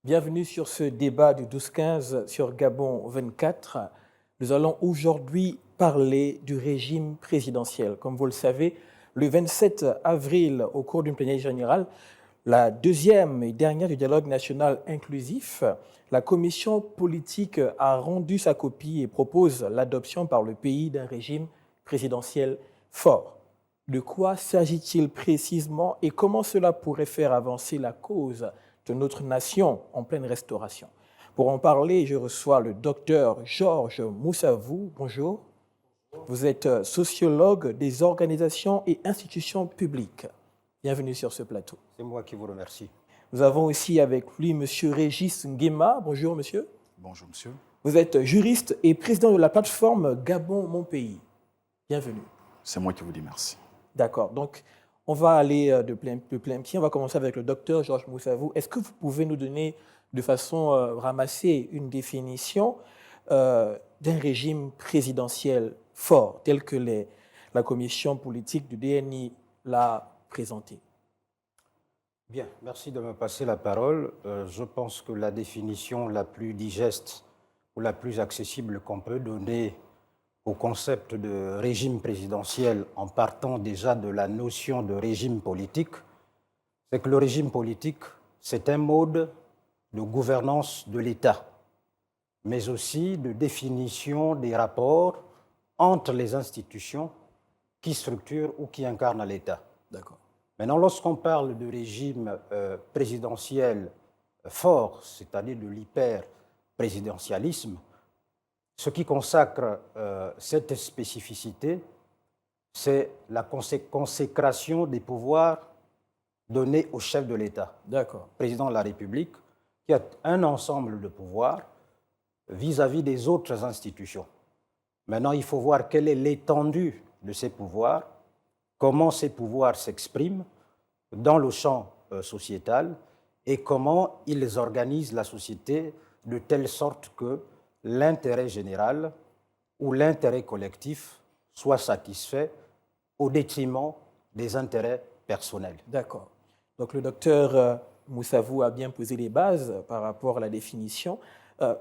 Bienvenue sur ce débat du 12-15 sur Gabon 24. Nous allons aujourd'hui parler du régime présidentiel. Comme vous le savez, le 27 avril, au cours d'une plénière générale, la deuxième et dernière du dialogue national inclusif, la commission politique a rendu sa copie et propose l'adoption par le pays d'un régime présidentiel fort. De quoi s'agit-il précisément et comment cela pourrait faire avancer la cause de notre nation en pleine restauration? Pour en parler, je reçois le docteur Georges Moussavou. Bonjour. Vous êtes sociologue des organisations et institutions publiques. Bienvenue sur ce plateau. C'est moi qui vous remercie. Nous avons aussi avec lui M. Régis Nguema. Bonjour, monsieur. Bonjour, monsieur. Vous êtes juriste et président de la plateforme Gabon, mon pays. Bienvenue. C'est moi qui vous dis merci. D'accord. Donc, on va aller de plein pied. On va commencer avec le docteur Georges Moussavou. Est-ce que vous pouvez nous donner de façon ramassée une définition d'un régime présidentiel fort, tel que la commission politique du DNI l'a présenté? Bien, merci de me passer la parole. Je pense que la définition la plus digeste ou la plus accessible qu'on peut donner au concept de régime présidentiel en partant déjà de la notion de régime politique, c'est que le régime politique, c'est un mode de gouvernance de l'État, mais aussi de définition des rapports entre les institutions qui structurent ou qui incarnent l'État. D'accord. Maintenant, lorsqu'on parle de régime présidentiel fort, c'est-à-dire de l'hyper-présidentialisme, ce qui consacre cette spécificité, c'est la consécration des pouvoirs donnés au chef de l'État, président de la République, qui a un ensemble de pouvoirs vis-à-vis des autres institutions. Maintenant, il faut voir quelle est l'étendue de ces pouvoirs, comment ces pouvoirs s'expriment dans le champ sociétal et comment ils organisent la société de telle sorte que l'intérêt général ou l'intérêt collectif soit satisfait au détriment des intérêts personnels. D'accord. Donc le docteur Moussavou a bien posé les bases par rapport à la définition.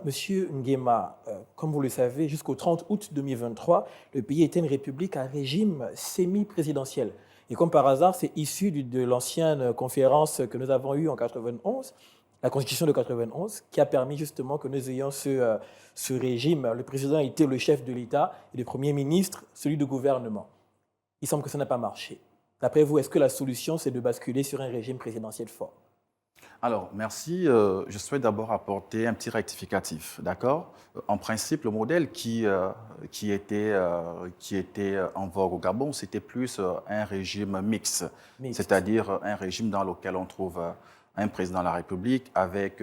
Monsieur Nguema, comme vous le savez, jusqu'au 30 août 2023, le pays était une république à régime semi-présidentiel. Et comme par hasard, c'est issu de l'ancienne conférence que nous avons eue en 91, la Constitution de 91, qui a permis justement que nous ayons ce régime. Le président était le chef de l'État et le Premier ministre, celui du gouvernement. Il semble que ça n'a pas marché. D'après vous, est-ce que la solution, c'est de basculer sur un régime présidentiel fort? Alors, merci. Je souhaite d'abord apporter un petit rectificatif, d'accord? En principe, le modèle qui était en vogue au Gabon, c'était plus un régime mixte. C'est-à-dire un régime dans lequel on trouve un président de la République avec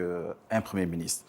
un Premier ministre.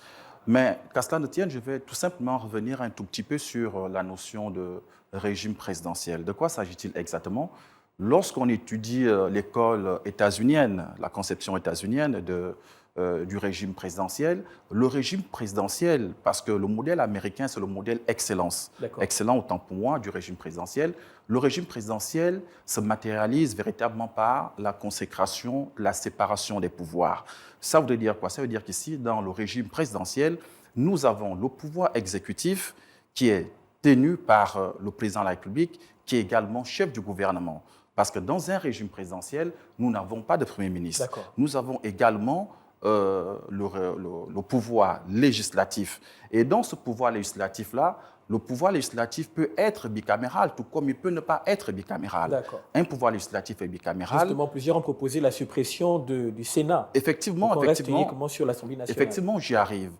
Mais qu'à cela ne tienne, je vais tout simplement revenir un tout petit peu sur la notion de régime présidentiel. De quoi s'agit-il exactement? Lorsqu'on étudie l'école états-unienne, la conception états-unienne du régime présidentiel, le régime présidentiel, parce que le modèle américain, c'est le modèle excellence. Excellent autant pour moi du régime présidentiel. Le régime présidentiel se matérialise véritablement par la consécration, la séparation des pouvoirs. Ça veut dire quoi? Ça veut dire qu'ici, dans le régime présidentiel, nous avons le pouvoir exécutif qui est tenu par le président de la République, qui est également chef du gouvernement. Parce que dans un régime présidentiel, nous n'avons pas de Premier ministre. Nous avons également le pouvoir législatif. Et dans ce pouvoir législatif-là, le pouvoir législatif peut être bicaméral, tout comme il peut ne pas être bicaméral. Un pouvoir législatif est bicaméral. Justement, plusieurs ont proposé la suppression du Sénat. Effectivement, donc on reste uniquement sur l'Assemblée nationale. Effectivement, j'y arrive.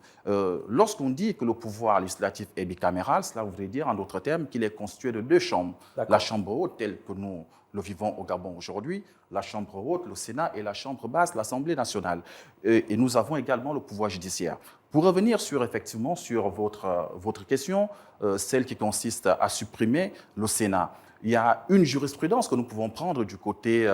Lorsqu'on dit que le pouvoir législatif est bicaméral, cela voudrait dire, en d'autres termes, qu'il est constitué de deux chambres. La chambre haute, telle que nous le vivons au Gabon aujourd'hui, la chambre haute, le Sénat, et la chambre basse, l'Assemblée nationale. Et nous avons également le pouvoir judiciaire. Pour revenir effectivement sur votre question, celle qui consiste à supprimer le Sénat, il y a une jurisprudence que nous pouvons prendre du côté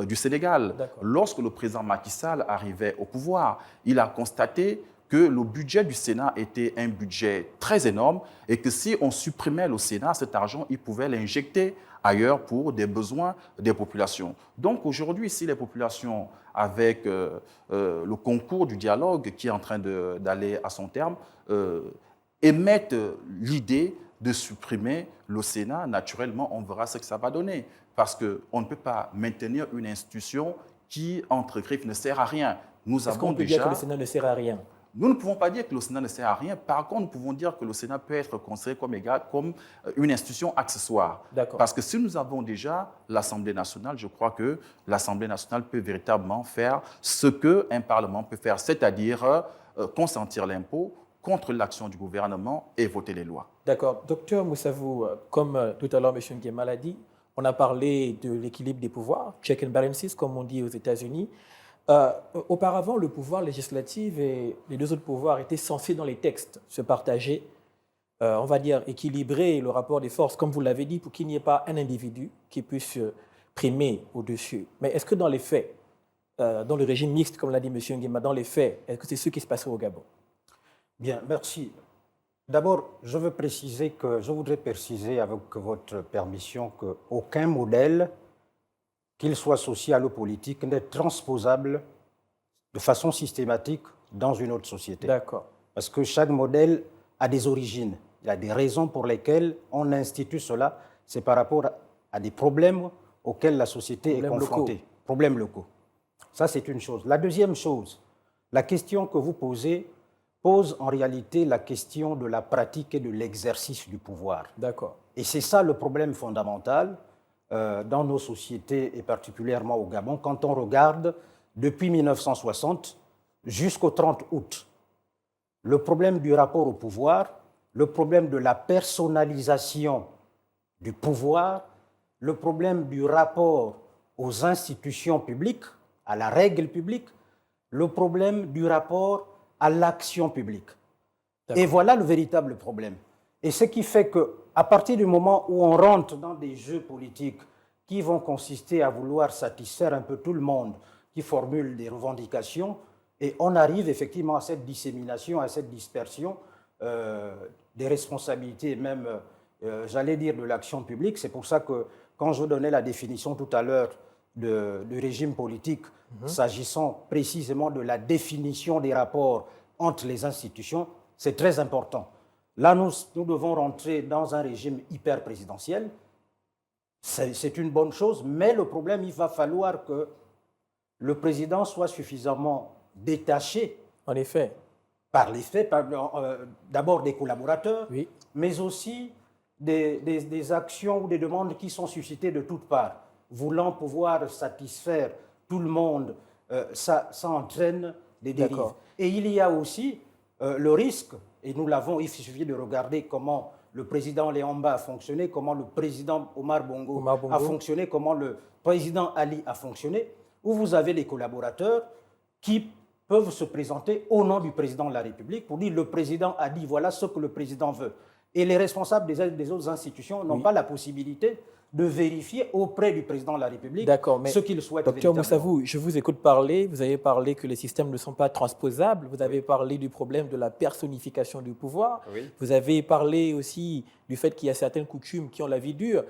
du Sénégal. Lorsque le président Macky Sall arrivait au pouvoir, il a constaté que le budget du Sénat était un budget très énorme et que si on supprimait le Sénat, cet argent, il pouvait l'injecter ailleurs pour des besoins des populations. Donc aujourd'hui, si les populations, avec le concours du dialogue qui est en train d'aller à son terme, émettent l'idée de supprimer le Sénat, naturellement, on verra ce que ça va donner. Parce qu'on ne peut pas maintenir une institution qui, entre griffes, ne sert à rien. Est-ce qu'on peut dire que le Sénat ne sert à rien? Nous ne pouvons pas dire que le Sénat ne sert à rien. Par contre, nous pouvons dire que le Sénat peut être considéré comme une institution accessoire. Parce que si nous avons déjà l'Assemblée nationale, je crois que l'Assemblée nationale peut véritablement faire ce qu'un Parlement peut faire, c'est-à-dire consentir l'impôt contre l'action du gouvernement et voter les lois. D'accord. Docteur Moussavou, comme tout à l'heure M. Nguema l'a dit, on a parlé de l'équilibre des pouvoirs, check and balances, comme on dit aux États-Unis. Auparavant, le pouvoir législatif et les deux autres pouvoirs étaient censés dans les textes se partager, on va dire équilibrer le rapport des forces, comme vous l'avez dit, pour qu'il n'y ait pas un individu qui puisse primer au-dessus. Mais est-ce que dans les faits, dans le régime mixte, comme l'a dit M. Nguema, dans les faits, est-ce que c'est ce qui se passait au Gabon? Bien, merci. D'abord, je voudrais préciser avec votre permission qu'aucun modèle, qu'il soit social ou politique, n'est transposable de façon systématique dans une autre société. D'accord. Parce que chaque modèle a des origines. Il y a des raisons pour lesquelles on institue cela. C'est par rapport à des problèmes auxquels la société est confrontée. Problèmes locaux. Ça, c'est une chose. La deuxième chose, la question que vous posez pose en réalité la question de la pratique et de l'exercice du pouvoir. D'accord. Et c'est ça le problème fondamental dans nos sociétés et particulièrement au Gabon quand on regarde depuis 1960 jusqu'au 30 août. Le problème du rapport au pouvoir, le problème de la personnalisation du pouvoir, le problème du rapport aux institutions publiques, à la règle publique, le problème du rapport à l'action publique. Et voilà le véritable problème. Et ce qui fait qu'à partir du moment où on rentre dans des jeux politiques qui vont consister à vouloir satisfaire un peu tout le monde, qui formule des revendications, et on arrive effectivement à cette dissémination, à cette dispersion des responsabilités, même, j'allais dire, de l'action publique. C'est pour ça que quand je donnais la définition tout à l'heure du régime politique, s'agissant précisément de la définition des rapports entre les institutions, c'est très important. Là, nous devons rentrer dans un régime hyper-présidentiel. C'est une bonne chose, mais le problème, il va falloir que le président soit suffisamment détaché. En effet. Par les faits, d'abord des collaborateurs, oui, mais aussi des actions ou des demandes qui sont suscitées de toutes parts. Voulant pouvoir satisfaire tout le monde, ça entraîne des dérives. Et il y a aussi le risque, et nous l'avons, il suffit de regarder comment le président Léamba a fonctionné, comment le président Omar Bongo a fonctionné, comment le président Ali a fonctionné, où vous avez les collaborateurs qui peuvent se présenter au nom du président de la République pour dire le président a dit voilà ce que le président veut. Et les responsables des autres institutions n'ont pas la possibilité de vérifier auprès du président de la République ce qu'il souhaite véritablement. Docteur Moussavou, je vous écoute parler, vous avez parlé que les systèmes ne sont pas transposables, vous avez parlé du problème de la personnification du pouvoir, vous avez parlé aussi du fait qu'il y a certaines coutumes qui ont la vie dure.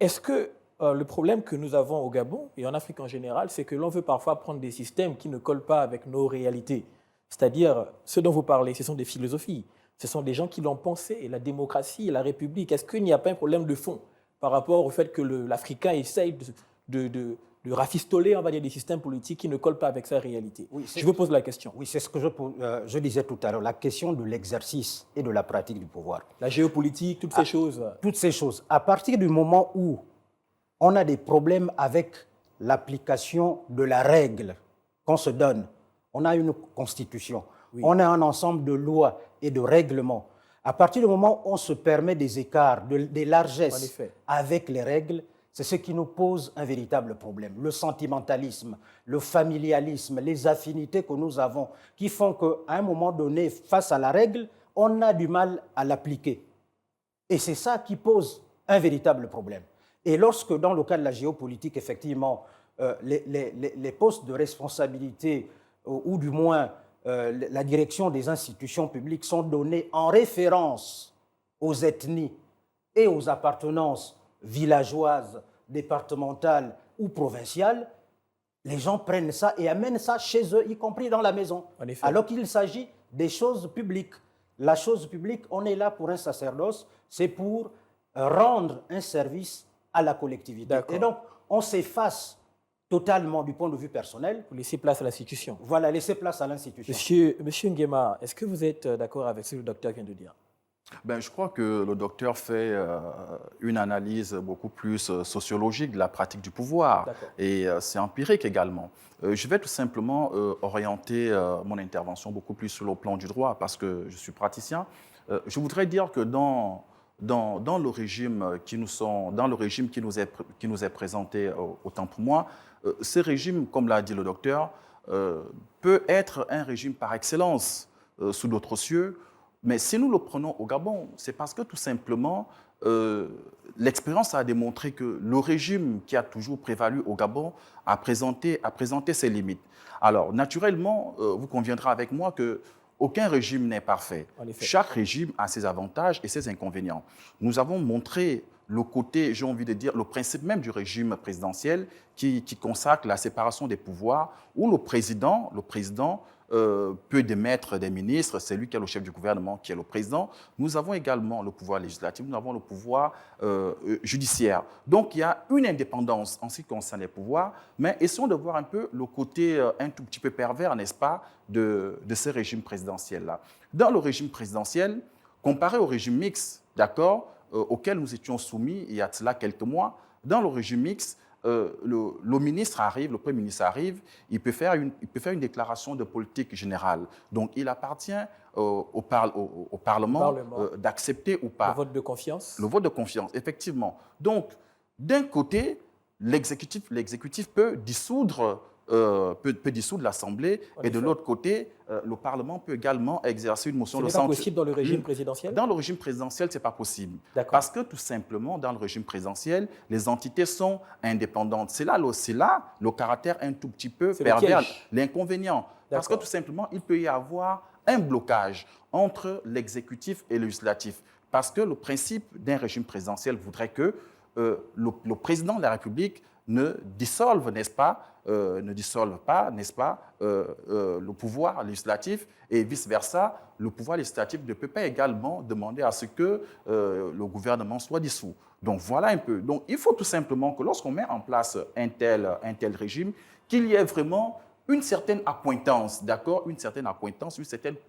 Est-ce que le problème que nous avons au Gabon et en Afrique en général, c'est que l'on veut parfois prendre des systèmes qui ne collent pas avec nos réalités? C'est-à-dire, ce dont vous parlez, ce sont des philosophies, ce sont des gens qui l'ont pensé, et la démocratie et la République. Est-ce qu'il n'y a pas un problème de fond par rapport au fait que l'Africain essaye de rafistoler, on va dire, des systèmes politiques qui ne collent pas avec sa réalité? Je vous pose la question. Oui, c'est ce que je disais tout à l'heure, la question de l'exercice et de la pratique du pouvoir. La géopolitique, toutes ces choses. Toutes ces choses. À partir du moment où on a des problèmes avec l'application de la règle qu'on se donne, on a une constitution, on a un ensemble de lois et de règlements. À partir du moment où on se permet des écarts, des largesses avec les règles, c'est ce qui nous pose un véritable problème. Le sentimentalisme, le familialisme, les affinités que nous avons, qui font qu'à un moment donné, face à la règle, on a du mal à l'appliquer. Et c'est ça qui pose un véritable problème. Et lorsque, dans le cas de la géopolitique, effectivement, les postes de responsabilité, ou du moins la direction des institutions publiques sont données en référence aux ethnies et aux appartenances villageoises, départementales ou provinciales, les gens prennent ça et amènent ça chez eux, y compris dans la maison, alors qu'il s'agit des choses publiques. La chose publique, on est là pour un sacerdoce, c'est pour rendre un service à la collectivité. Et donc, on s'efface totalement du point de vue personnel. Pour laisser place à l'institution. Voilà, laisser place à l'institution. Monsieur Nguema, est-ce que vous êtes d'accord avec ce que le docteur vient de dire? Ben, je crois que le docteur fait une analyse beaucoup plus sociologique de la pratique du pouvoir et c'est empirique également. Je vais tout simplement orienter mon intervention beaucoup plus sur le plan du droit parce que je suis praticien. Je voudrais dire que dans le régime qui nous est présenté, autant pour moi, ce régime, comme l'a dit le docteur, peut être un régime par excellence sous d'autres cieux. Mais si nous le prenons au Gabon, c'est parce que tout simplement, l'expérience a démontré que le régime qui a toujours prévalu au Gabon a présenté ses limites. Alors, naturellement, vous conviendrez avec moi que aucun régime n'est parfait. Chaque régime a ses avantages et ses inconvénients. Nous avons montré le côté, j'ai envie de dire, le principe même du régime présidentiel qui consacre la séparation des pouvoirs, où le président peut démettre des ministres, c'est lui qui est le chef du gouvernement, qui est le président. Nous avons également le pouvoir législatif, nous avons le pouvoir judiciaire. Donc, il y a une indépendance en ce qui concerne les pouvoirs, mais essayons de voir un peu le côté un tout petit peu pervers, n'est-ce pas, de ce régime présidentiel-là. Dans le régime présidentiel, comparé au régime mixte, d'accord, auquel nous étions soumis il y a cela quelques mois, dans le régime mixte, le ministre arrive, le Premier ministre arrive, il peut faire une déclaration de politique générale. Donc, il appartient au Parlement d'accepter ou pas. Le vote de confiance. Le vote de confiance, effectivement. Donc, d'un côté, l'exécutif peut dissoudre l'Assemblée et de l'autre côté, le Parlement peut également exercer une motion de censure. Ce n'est pas possible dans le régime présidentiel? Dans le régime présidentiel, ce n'est pas possible. Parce que tout simplement, dans le régime présidentiel, les entités sont indépendantes. C'est là le caractère un tout petit peu pervers, l'inconvénient. Parce que tout simplement, il peut y avoir un blocage entre l'exécutif et le législatif. Parce que le principe d'un régime présidentiel voudrait que le président de la République ne dissolve pas, n'est-ce pas, le pouvoir législatif et vice-versa, le pouvoir législatif ne peut pas également demander à ce que le gouvernement soit dissous. Donc voilà un peu. Donc il faut tout simplement que lorsqu'on met en place un tel régime, qu'il y ait vraiment une certaine accointance, d'accord, une certaine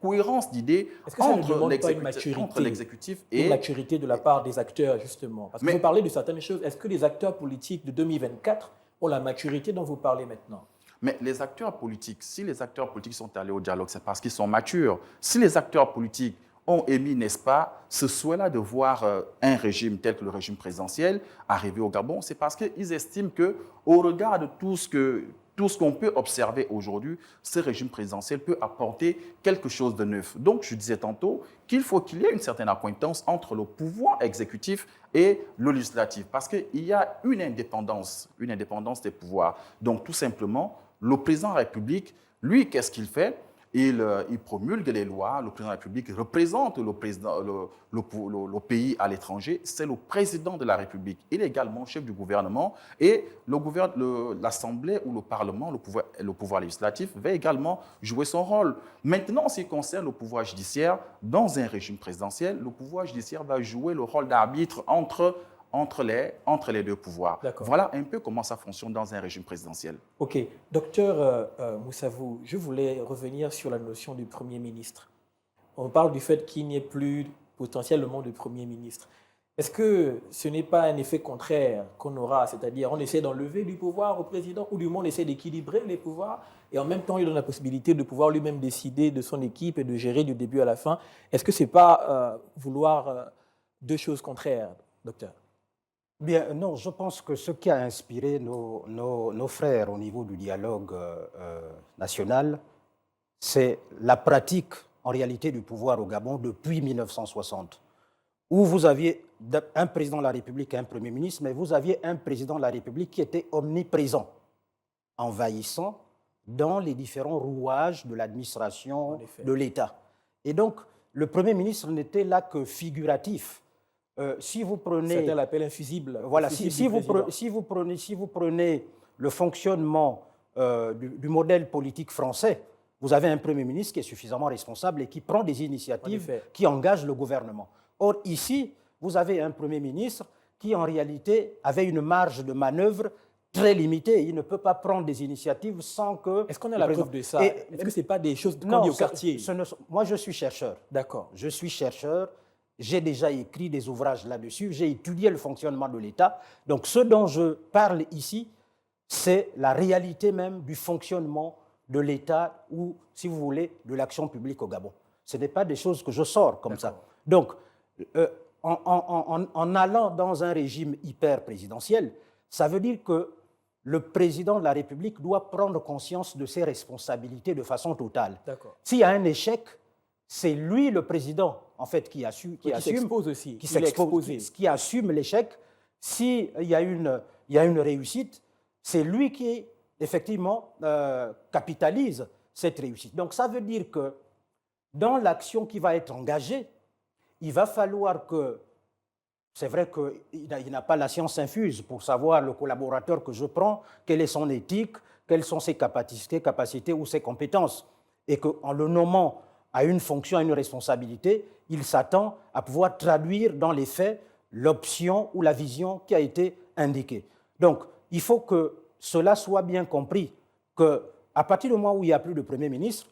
cohérence d'idées entre l'exécutif et... Une maturité de la part des acteurs, justement. Parce que vous parlez de certaines choses. Est-ce que les acteurs politiques de 2024 ont la maturité dont vous parlez maintenant? Mais les acteurs politiques, si les acteurs politiques sont allés au dialogue, c'est parce qu'ils sont matures. Si les acteurs politiques ont émis, n'est-ce pas, ce souhait-là de voir un régime tel que le régime présidentiel arriver au Gabon, c'est parce qu'ils estiment qu'au regard de tout ce qu'on peut observer aujourd'hui, ce régime présidentiel peut apporter quelque chose de neuf. Donc, je disais tantôt qu'il faut qu'il y ait une certaine accointance entre le pouvoir exécutif et le législatif, parce qu'il y a une indépendance des pouvoirs. Donc, tout simplement, le président de la République, lui, qu'est-ce qu'il fait ? Il promulgue les lois, le président de la République représente le pays à l'étranger, c'est le président de la République. Il est également chef du gouvernement et l'Assemblée ou le Parlement, le pouvoir législatif, va également jouer son rôle. Maintenant, en ce qui concerne le pouvoir judiciaire, dans un régime présidentiel, le pouvoir judiciaire va jouer le rôle d'arbitre entre les deux pouvoirs. Voilà un peu comment ça fonctionne dans un régime présidentiel. OK. Docteur Moussavou, je voulais revenir sur la notion du Premier ministre. On parle du fait qu'il n'y ait plus potentiellement de Premier ministre. Est-ce que ce n'est pas un effet contraire qu'on aura, c'est-à-dire on essaie d'enlever du pouvoir au président ou du moins on essaie d'équilibrer les pouvoirs et en même temps il donne la possibilité de pouvoir lui-même décider de son équipe et de gérer du début à la fin. Est-ce que ce n'est pas vouloir deux choses contraires, docteur? Bien, non, je pense que ce qui a inspiré nos frères au niveau du dialogue national, c'est la pratique, en réalité, du pouvoir au Gabon depuis 1960, où vous aviez un président de la République et un Premier ministre, mais vous aviez un président de la République qui était omniprésent, envahissant, dans les différents rouages de l'administration En effet. de l'État. Et donc, le Premier ministre n'était là que figuratif. Si vous prenez... Certains l'appellent infusible. Voilà, infusible si du vous président. si vous prenez le fonctionnement du modèle politique français, vous avez un Premier ministre qui est suffisamment responsable et qui prend des En initiatives effet. qui engagent le gouvernement. Or, ici, vous avez un Premier ministre qui, en réalité, avait une marge de manœuvre très limitée. Il ne peut pas prendre des initiatives sans que... Est-ce qu'on a le la président- preuve de ça? Et- Est-ce que ce n'est pas des choses qu'on Non, dit au quartier? moi, je suis chercheur. D'accord. Je suis chercheur, j'ai déjà écrit des ouvrages là-dessus, j'ai étudié le fonctionnement de l'État. Donc ce dont je parle ici, c'est la réalité même du fonctionnement de l'État ou, si vous voulez, de l'action publique au Gabon. Ce n'est pas des choses que je sors comme ça. Donc, en allant dans un régime hyper présidentiel, ça veut dire que le président de la République doit prendre conscience de ses responsabilités de façon totale. D'accord. S'il y a un échec, c'est lui, le président, en fait, qui assume, Qui s'expose aussi. qui Il est s'expose, exposé. qui assume l'échec. S'il y a une réussite, c'est lui qui, effectivement, capitalise cette réussite. Donc, ça veut dire que dans l'action qui va être engagée, il va falloir que... C'est vrai qu'il n'a pas la science infuse pour savoir le collaborateur que je prends, quelle est son éthique, quelles sont ses capacités ou ses compétences. Et qu'en le nommant à une fonction, à une responsabilité, il s'attend à pouvoir traduire dans les faits l'option ou la vision qui a été indiquée. Donc, il faut que cela soit bien compris, qu'à partir du moment où il n'y a plus de Premier ministre,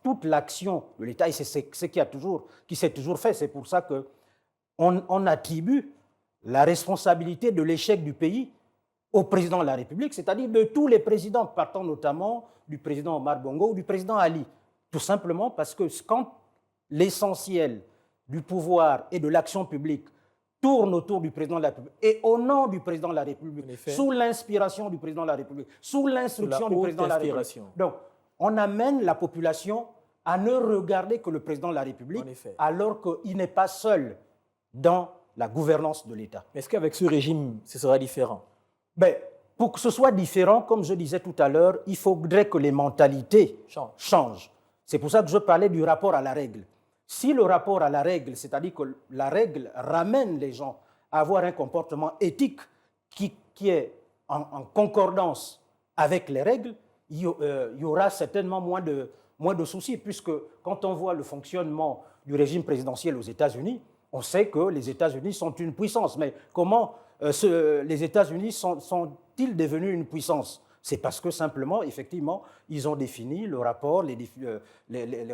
toute l'action de l'État, et c'est ce qui s'est toujours fait, c'est pour ça qu'on attribue la responsabilité de l'échec du pays au président de la République, c'est-à-dire de tous les présidents, partant notamment du président Omar Bongo ou du président Ali. Tout simplement parce que quand l'essentiel du pouvoir et de l'action publique tourne autour du président de la République et au nom du président de la République, sous l'inspiration du président de la République, sous l'instruction du président de la République. Donc, on amène la population à ne regarder que le président de la République, alors qu'il n'est pas seul dans la gouvernance de l'État. Est-ce qu'avec ce régime, ce sera différent? Ben, pour que ce soit différent, comme je disais tout à l'heure, il faudrait que les mentalités changent. C'est pour ça que je parlais du rapport à la règle. Si le rapport à la règle, c'est-à-dire que la règle ramène les gens à avoir un comportement éthique qui est en concordance avec les règles, il y aura certainement moins de soucis, puisque quand on voit le fonctionnement du régime présidentiel aux États-Unis, on sait que les États-Unis sont une puissance. Mais comment les États-Unis sont-ils devenus une puissance? C'est parce que simplement, effectivement, ils ont défini le rapport,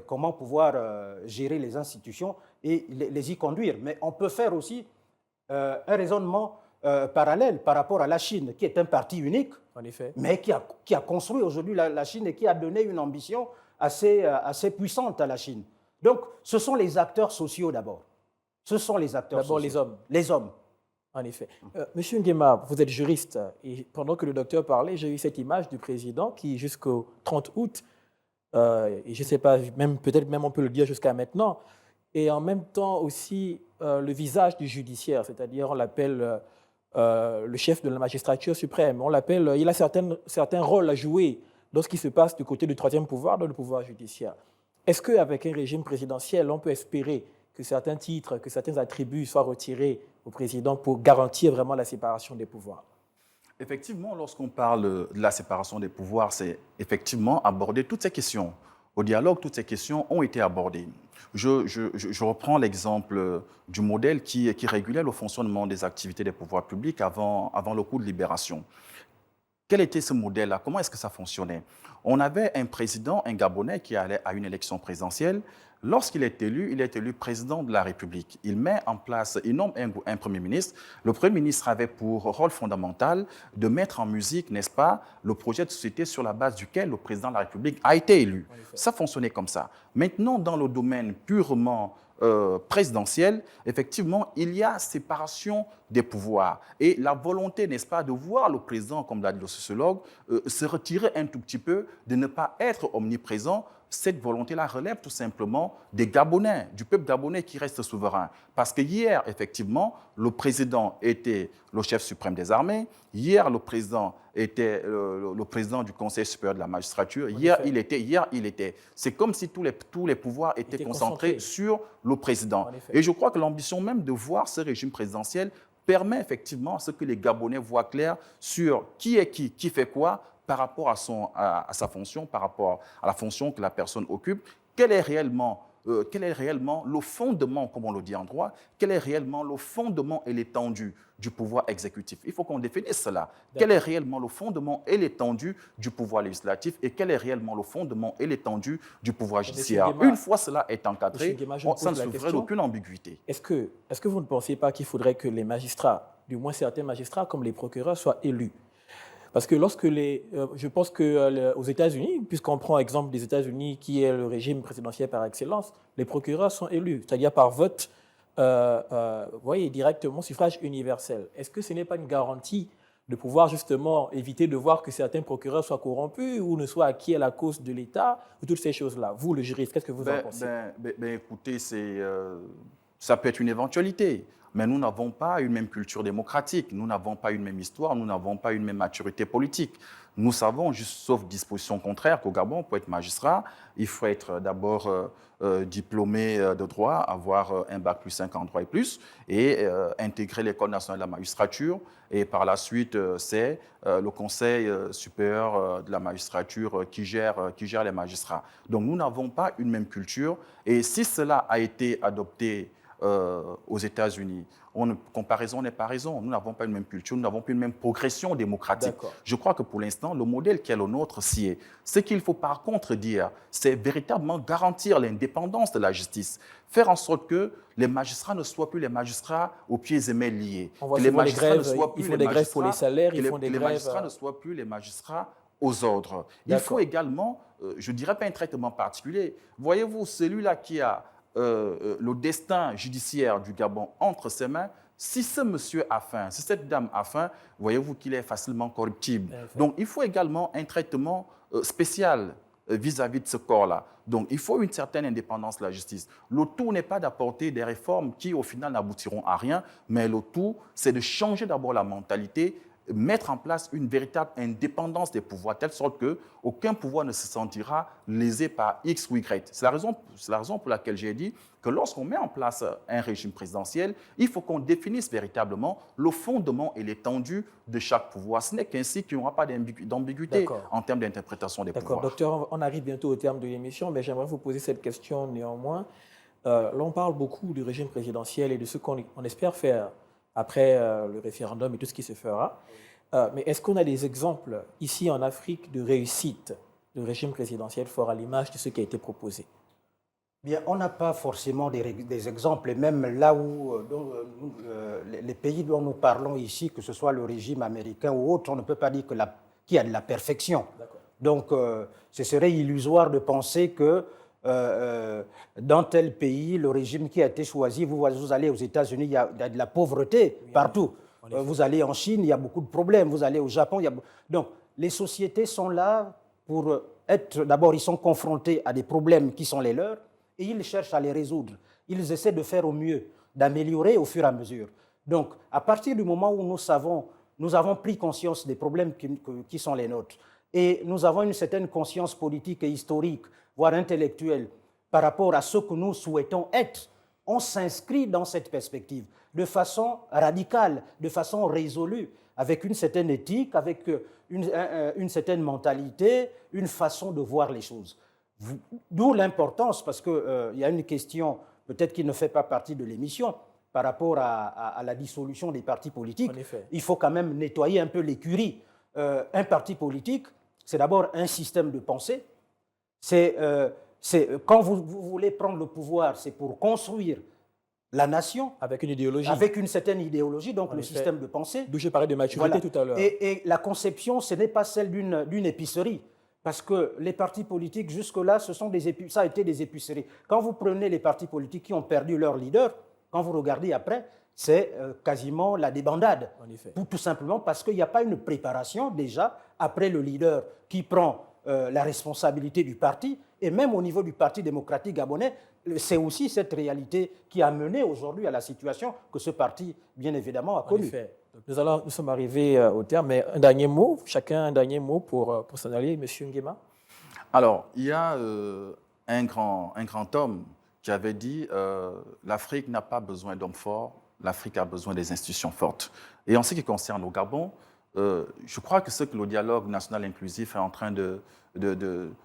comment pouvoir gérer les institutions et les y conduire. Mais on peut faire aussi un raisonnement parallèle par rapport à la Chine, qui est un parti unique, en effet, mais qui a construit aujourd'hui la Chine et qui a donné une ambition assez puissante à la Chine. Donc, ce sont les acteurs sociaux d'abord. Ce sont les acteurs sociaux. D'abord les hommes. Les hommes. En effet. Monsieur Nguema, vous êtes juriste et pendant que le docteur parlait, j'ai eu cette image du président qui, jusqu'au 30 août, et je ne sais pas, peut-être même on peut le dire jusqu'à maintenant, et en même temps aussi le visage du judiciaire, c'est-à-dire on l'appelle le chef de la magistrature suprême, on l'appelle, il a certains rôles à jouer dans ce qui se passe du côté du troisième pouvoir, dans le pouvoir judiciaire. Est-ce qu'avec un régime présidentiel, on peut espérer que certains titres, que certains attributs soient retirés au président pour garantir vraiment la séparation des pouvoirs? Effectivement, lorsqu'on parle de la séparation des pouvoirs, c'est effectivement aborder toutes ces questions. Au dialogue, toutes ces questions ont été abordées. Je reprends l'exemple du modèle qui régulait le fonctionnement des activités des pouvoirs publics avant le coup de libération. Quel était ce modèle-là? Comment est-ce que ça fonctionnait? On avait un président, un Gabonais, qui allait à une élection présidentielle. Lorsqu'il est élu président de la République. Il met en place, il nomme un Premier ministre. Le Premier ministre avait pour rôle fondamental de mettre en musique, n'est-ce pas, le projet de société sur la base duquel le président de la République a été élu. Ça fonctionnait comme ça. Maintenant, dans le domaine purement présidentiel, effectivement, il y a séparation des pouvoirs. Et la volonté, n'est-ce pas, de voir le président, comme l'a dit le sociologue, se retirer un tout petit peu, de ne pas être omniprésent, cette volonté-là relève tout simplement des Gabonais, du peuple gabonais qui reste souverain. Parce que hier, effectivement, le président était le chef suprême des armées. Hier, le président était le président du Conseil supérieur de la magistrature. Hier, il était. C'est comme si tous les pouvoirs étaient concentrés sur le président. Et je crois que l'ambition même de voir ce régime présidentiel permet effectivement à ce que les Gabonais voient clair sur qui est qui fait quoi par rapport à sa fonction, par rapport à la fonction que la personne occupe, quel est réellement le fondement, comme on le dit en droit, quel est réellement le fondement et l'étendue du pouvoir exécutif. Il faut qu'on définisse cela. Quel est réellement le fondement et l'étendue du pouvoir législatif et quel est réellement le fondement et l'étendue du pouvoir judiciaire. Une fois cela est encadré, ça ne souffrirait d'aucune ambiguïté. Est-ce que vous ne pensez pas qu'il faudrait que les magistrats, du moins certains magistrats comme les procureurs, soient élus? Parce que je pense qu'aux États-Unis, puisqu'on prend exemple des États-Unis, qui est le régime présidentiel par excellence, les procureurs sont élus, c'est-à-dire par vote, vous voyez, directement, suffrage universel. Est-ce que ce n'est pas une garantie de pouvoir justement éviter de voir que certains procureurs soient corrompus ou ne soient acquis à la cause de l'État, ou toutes ces choses-là? Vous, le juriste, qu'est-ce que vous en pensez? Écoutez, ça peut être une éventualité. Mais nous n'avons pas une même culture démocratique, nous n'avons pas une même histoire, nous n'avons pas une même maturité politique. Nous savons, juste sauf disposition contraire, qu'au Gabon, pour être magistrat, il faut être d'abord diplômé de droit, avoir un bac plus 5 en droit et plus, et intégrer l'École nationale de la magistrature. Et par la suite, c'est le Conseil supérieur de la magistrature qui gère les magistrats. Donc nous n'avons pas une même culture. Et si cela a été adopté aux États-Unis, comparaison n'est pas raison. Nous n'avons pas une même culture, nous n'avons pas une même progression démocratique. Je crois que pour l'instant, le modèle qui est le nôtre s'y est. Ce qu'il faut par contre dire, c'est véritablement garantir l'indépendance de la justice. Faire en sorte que les magistrats ne soient plus les magistrats aux pieds et mains liés. Que les magistrats ne soient plus les magistrats pour les salaires, les magistrats ne soient plus les magistrats aux ordres. Il faut également, je ne dirais pas un traitement particulier. Voyez-vous, celui-là qui a le destin judiciaire du Gabon entre ses mains, si ce monsieur a faim, si cette dame a faim, voyez-vous qu'il est facilement corruptible. Donc, il faut également un traitement spécial vis-à-vis de ce corps-là. Donc, il faut une certaine indépendance de la justice. Le tout n'est pas d'apporter des réformes qui, au final, n'aboutiront à rien, mais le tout, c'est de changer d'abord la mentalité, mettre en place une véritable indépendance des pouvoirs, telle sorte qu'aucun pouvoir ne se sentira lésé par X ou Y. C'est la raison pour laquelle j'ai dit que lorsqu'on met en place un régime présidentiel, il faut qu'on définisse véritablement le fondement et l'étendue de chaque pouvoir. Ce n'est qu'ainsi qu'il n'y aura pas d'ambiguïté en termes d'interprétation des pouvoirs. D'accord, docteur, on arrive bientôt au terme de l'émission, mais j'aimerais vous poser cette question néanmoins. Là, on parle beaucoup du régime présidentiel et de ce qu'on espère faire après le référendum et tout ce qui se fera. Mais est-ce qu'on a des exemples ici en Afrique de réussite du régime présidentiel fort à l'image de ce qui a été proposé? Bien, on n'a pas forcément des exemples, et même là où les pays dont nous parlons ici, que ce soit le régime américain ou autre, on ne peut pas dire qu'il y a de la perfection. Donc, ce serait illusoire de penser que dans tel pays, le régime qui a été choisi, vous allez aux États-Unis, il y a de la pauvreté partout. Vous allez en Chine, il y a beaucoup de problèmes. Vous allez au Japon, Donc, les sociétés sont là pour être... D'abord, ils sont confrontés à des problèmes qui sont les leurs et ils cherchent à les résoudre. Ils essaient de faire au mieux, d'améliorer au fur et à mesure. Donc, à partir du moment où nous avons pris conscience des problèmes qui sont les nôtres et nous avons une certaine conscience politique et historique, voire intellectuelle, par rapport à ce que nous souhaitons être, on s'inscrit dans cette perspective de façon radicale, de façon résolue, avec une certaine éthique, avec une certaine mentalité, une façon de voir les choses. D'où l'importance, parce qu'il y a une question peut-être qui ne fait pas partie de l'émission, par rapport à la dissolution des partis politiques. Il faut quand même nettoyer un peu l'écurie. Un parti politique, c'est d'abord un système de pensée. Quand vous voulez prendre le pouvoir, c'est pour construire la nation. Avec une idéologie. Avec une certaine idéologie, donc le système de pensée. D'où je parlais de maturité tout à l'heure. Et la conception, ce n'est pas celle d'une épicerie. Parce que les partis politiques, jusque-là, ça a été des épiceries. Quand vous prenez les partis politiques qui ont perdu leur leader, quand vous regardez après, c'est quasiment la débandade. Tout simplement parce qu'il n'y a pas une préparation déjà après le leader qui prend la responsabilité du parti Et même au niveau du Parti démocratique gabonais, c'est aussi cette réalité qui a mené aujourd'hui à la situation que ce parti, bien évidemment, a En connue. effet. Donc, nous sommes arrivés au terme, mais un dernier mot, chacun un dernier mot pour s'en aller, M. Nguema. Alors, il y a un grand homme qui avait dit l'Afrique n'a pas besoin d'hommes forts, l'Afrique a besoin des institutions fortes. Et en ce qui concerne le Gabon, je crois que ce que le dialogue national inclusif est en train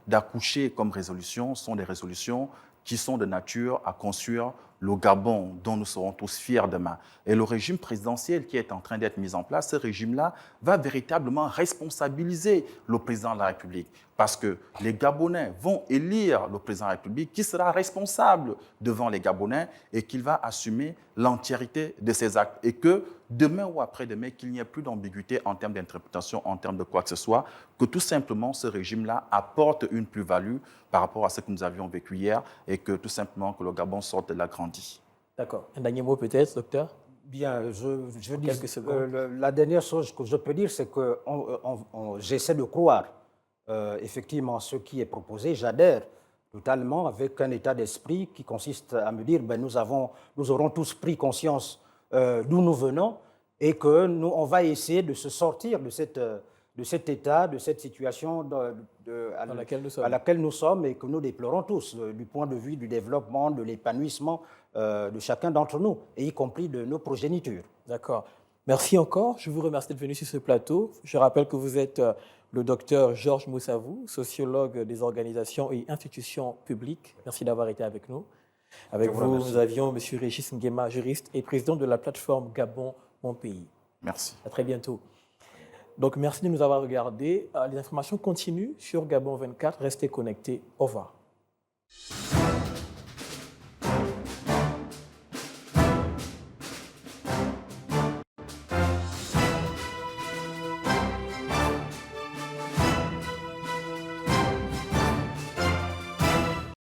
d'accoucher comme résolution sont des résolutions qui sont de nature à construire le Gabon dont nous serons tous fiers demain. Et le régime présidentiel qui est en train d'être mis en place, ce régime-là va véritablement responsabiliser le président de la République. Parce que les Gabonais vont élire le président de la République qui sera responsable devant les Gabonais et qu'il va assumer l'entièreté de ses actes. Et que demain ou après-demain, qu'il n'y ait plus d'ambiguïté en termes d'interprétation, en termes de quoi que ce soit, que tout simplement ce régime-là apporte une plus-value par rapport à ce que nous avions vécu hier et que tout simplement que le Gabon sorte de l'agrandi. D'accord. Un dernier mot peut-être, docteur? Bien, je dis, quelques secondes. la dernière chose que je peux dire, c'est que j'essaie de croire effectivement ce qui est proposé. J'adhère totalement avec un état d'esprit qui consiste à me dire nous aurons tous pris conscience d'où nous venons et que on va essayer de se sortir de cet état, de cette situation à laquelle nous sommes et que nous déplorons tous du point de vue du développement, de l'épanouissement de chacun d'entre nous, et y compris de nos progénitures. D'accord. Merci encore. Je vous remercie d'être venu sur ce plateau. Je rappelle que vous êtes le docteur Georges Moussavou, sociologue des organisations et institutions publiques. Merci d'avoir été avec nous. Avec vous, nous avions M. Régis Nguema, juriste et président de la plateforme Gabon, mon pays. Merci. À très bientôt. Donc, merci de nous avoir regardés. Les informations continuent sur Gabon 24. Restez connectés. Au revoir.